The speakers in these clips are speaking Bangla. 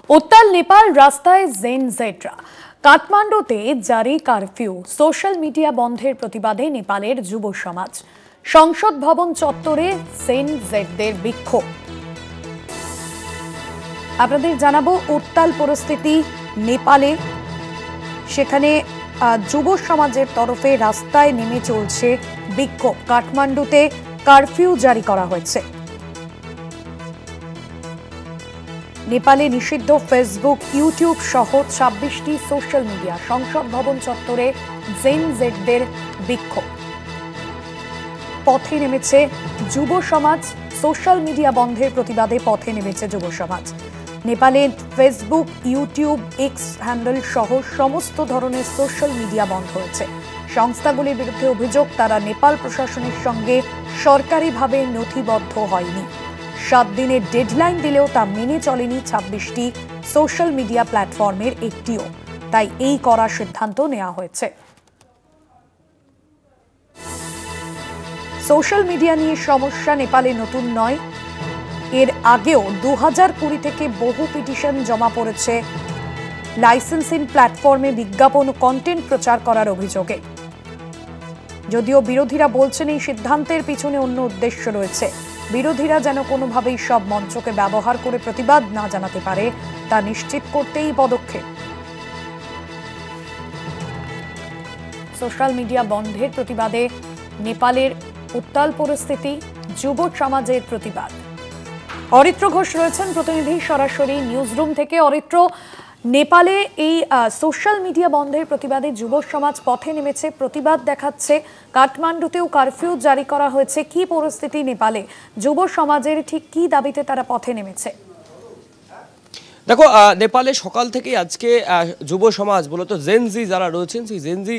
उत्ताल नेपाल रास्ताय जेन जेडरा काठमांडूते जारी कर्फ्यू सोशल मीडिया बंधेर प्रतिबादे नेपालेर जुब समाज संसद भवन चत्वरे जेन जेडদের বিক্ষোভ। আপনাদের জানাবো उत्ताल परिस्थिति नेपाले সেখানে যুব সমাজের তরফে রাস্তায় নেমে চলছে বিক্ষোভ। কাঠমান্ডুতে কারফিউ জারি করা হয়েছে। नेपाले निषिद्ध फेसबुक यूट्यूब सह 26टी सोशल मीडिया संसद भवन चत्वरे जेन जेडদের বিক্ষোভ। पथे नेमेছে যুব সমাজ। सोशल मीडिया बंधेर प्रतिबादे पथे नेमेছে যুব সমাজ। नेपाले फेसबुक यूट्यूब एक्स हैंडल सह समस्त धरनेर सोशल मीडिया बंध হয়েছে। সংস্থাগুলির বিরুদ্ধে অভিযোগ তারা নেপাল প্রশাসনের সঙ্গে সরকারিভাবে নথিবদ্ধ হয়নি। 7 দিনের ডেডলাইন দিলেও তা মেনে চলেনি 26টি সোশ্যাল মিডিয়া প্ল্যাটফর্মের একটিও। তাই এই করার সিদ্ধান্ত নেওয়া হয়েছে। সোশ্যাল মিডিয়া নিয়ে সমস্যা নেপালে নতুন নয়। এর আগেও 2020 থেকে বহু পিটিশন জমা পড়েছে লাইসেন্সিং প্ল্যাটফর্মে বিজ্ঞাপন ও কন্টেন্ট প্রচার করার অভিযোগে। যদিও বিরোধীরা বলছেন এই সিদ্ধান্তের পিছনে অন্য উদ্দেশ্য রয়েছে। বিরোধীরা যেন কোনোভাবেই সব মঞ্চকে ব্যবহার করে প্রতিবাদ না জানাতে পারে তা নিশ্চিত করতেই পদক্ষেপ। সোশ্যাল মিডিয়া বন্ধের প্রতিবাদে নেপালের উত্তাল পরিস্থিতি, যুব সমাজের প্রতিবাদ। অরিত্র ঘোষ রয়েছেন প্রতিনিধি সরাসরি নিউজরুম থেকে। অরিত্র, নেপালে এই সোশ্যাল মিডিয়া বন্ধের প্রতিবাদে যুব সমাজ পথে নেমেছে, প্রতিবাদ দেখাচ্ছে। কাঠমান্ডুতেও কারফিউ জারি করা হয়েছে। কি পরিস্থিতি নেপালে? যুব সমাজের ঠিক কি দাবিতে তারা পথে নেমেছে? দেখো, নেপালে সকাল থেকে আজকে যুব সমাজ মূলত জেনজি যারা রয়েছেন, সেই জেনজি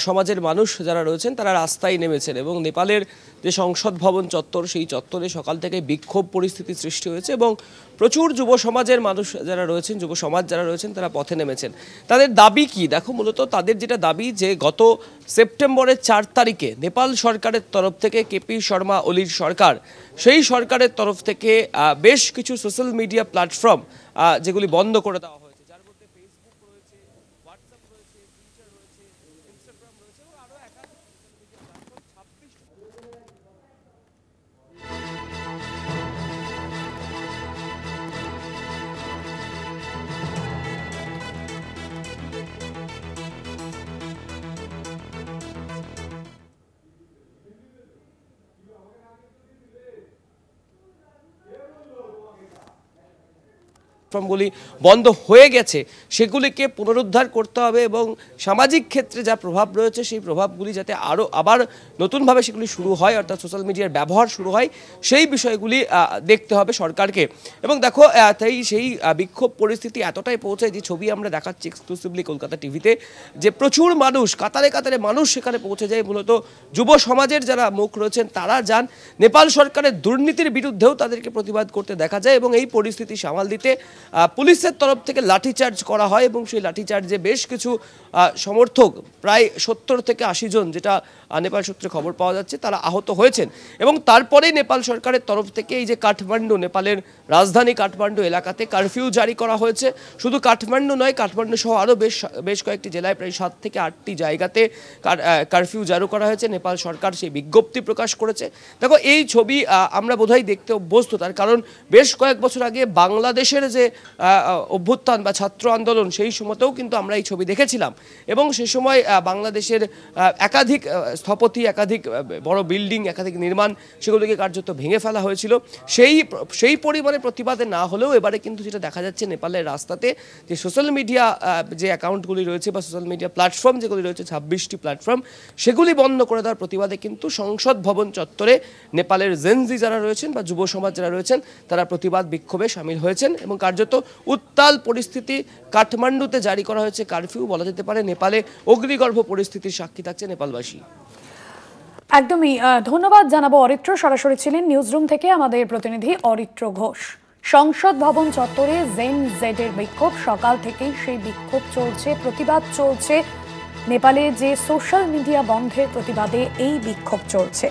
সমাজের মানুষ যারা রয়েছেন তারা রাস্তায় নেমেছেন এবং নেপালের যে সংসদ ভবন চত্বর, সেই চত্বরে সকাল থেকে বিক্ষোভ পরিস্থিতি সৃষ্টি হয়েছে এবং প্রচুর যুব সমাজের মানুষ যারা রয়েছেন, যুব সমাজ যারা রয়েছেন তারা পথে নেমেছেন। তাদের দাবি কি? দেখো, মূলত তাদের যেটা দাবি যে গত সেপ্টেম্বরের 4 তারিখে নেপাল সরকারের তরফ থেকে কেপি শর্মা ওলির সরকার, সেই সরকারের তরফ থেকে বেশ কিছু সোশ্যাল মিডিয়া প্ল্যাটফর্ম যেগুলি বন্ধ করে দেওয়া হয়েছে, যার মধ্যে ফেসবুক রয়েছে, হোয়াটসঅ্যাপ রয়েছে, টুইটার রয়েছে, ইনস্টাগ্রাম রয়েছে এবং আরও একাধিক সোশ্যাল মিডিয়া প্ল্যাটফর্ম 26গুলি বন্ধ হয়ে গেছে, সেগুলিকে পুনরুদ্ধার করতে হবে এবং সামাজিক ক্ষেত্রে যা প্রভাব রয়েছে সেই প্রভাবগুলি যাতে আবার নতুনভাবে সেগুলি শুরু হয়, অর্থাৎ সোশ্যাল মিডিয়ার ব্যবহার শুরু হয়, সেই বিষয়গুলি দেখতে হবে সরকারকে। এবং দেখো, তাই সেই বিক্ষোভ পরিস্থিতি এতটাই পৌঁছায় যে ছবি আমরা দেখাচ্ছি এক্সক্লুসিভলি কলকাতা টিভিতে, যে প্রচুর মানুষ, কাতারে কাতারে মানুষ সেখানে পৌঁছে যায়। মূলত যুব সমাজের যারা মুখ রয়েছেন তারা যান, নেপাল সরকারের দুর্নীতির বিরুদ্ধেও তাদেরকে প্রতিবাদ করতে দেখা যায় এবং এই পরিস্থিতি সামাল দিতে পুলিশের তরফ থেকে লাঠিচার্জ করা হয় এবং সেই লাঠিচার্জে বেশ কিছু সমর্থক, প্রায় 70 থেকে 80 জন, যেটা নেপাল সূত্রে খবর পাওয়া যাচ্ছে, তারা আহত হয়েছেন। এবং তারপরেই নেপাল সরকারের তরফ থেকে এই যে কাঠমান্ডু, নেপালের রাজধানী কাঠমান্ডু এলাকাতে কারফিউ জারি করা হয়েছে। শুধু কাঠমান্ডু নয়, কাঠমান্ডু সহ আরও বেশ কয়েকটি জেলায় প্রায় 7 থেকে 8টি জায়গাতে কারফিউ জারি করা হয়েছে। নেপাল সরকার সেই বিজ্ঞপ্তি প্রকাশ করেছে। দেখো, এই ছবি আমরা বোধহয় দেখতে অভ্যস্ত, তার কারণ বেশ কয়েক বছর আগে বাংলাদেশের যে অভ্যুত্থান বা ছাত্র আন্দোলন, সেই সময়তেও কিন্তু আমরা এই ছবি দেখেছিলাম এবং সে সময় বাংলাদেশের একাধিক স্থপতি, একাধিক বড় বিল্ডিং, একাধিক নির্মাণ, সেগুলোকে কার্যত ভেঙে ফেলা হয়েছিল। সেই পরিমাণে প্রতিবাদে না হলেও এবারে কিন্তু যেটা দেখা যাচ্ছে নেপালের রাস্তাতে যে সোশ্যাল মিডিয়া যে অ্যাকাউন্টগুলি রয়েছে বা সোশ্যাল মিডিয়া প্ল্যাটফর্ম যেগুলি রয়েছে, 26টি প্ল্যাটফর্ম, সেগুলি বন্ধ করে দেওয়ার প্রতিবাদে কিন্তু সংসদ ভবন চত্বরে নেপালের জেনজি যারা রয়েছেন বা যুব সমাজ যারা রয়েছেন তারা প্রতিবাদ বিক্ষোভে সামিল হয়েছেন এবং কার্যত উত্তাল পরিস্থিতি। কাঠমান্ডুতে জারি করা হয়েছে কারফিউ, বলা যেতে পারে নেপালে অগ্নিগর্ভ পরিস্থিতির সাক্ষী থাকছে নেপালবাসী। একদমই ধন্যবাদ জানাবো অরিত্র। সরাসরি ছিলেন নিউজরুম থেকে আমাদের প্রতিনিধি অরিত্র ঘোষ। সংসদ ভবন চত্বরে জেন জেডের বিক্ষোভ, সকাল থেকেই সেই বিক্ষোভ চলছে, প্রতিবাদ চলছে। নেপালে যে সোশ্যাল মিডিয়া বন্ধের প্রতিবাদে এই বিক্ষোভ চলছে।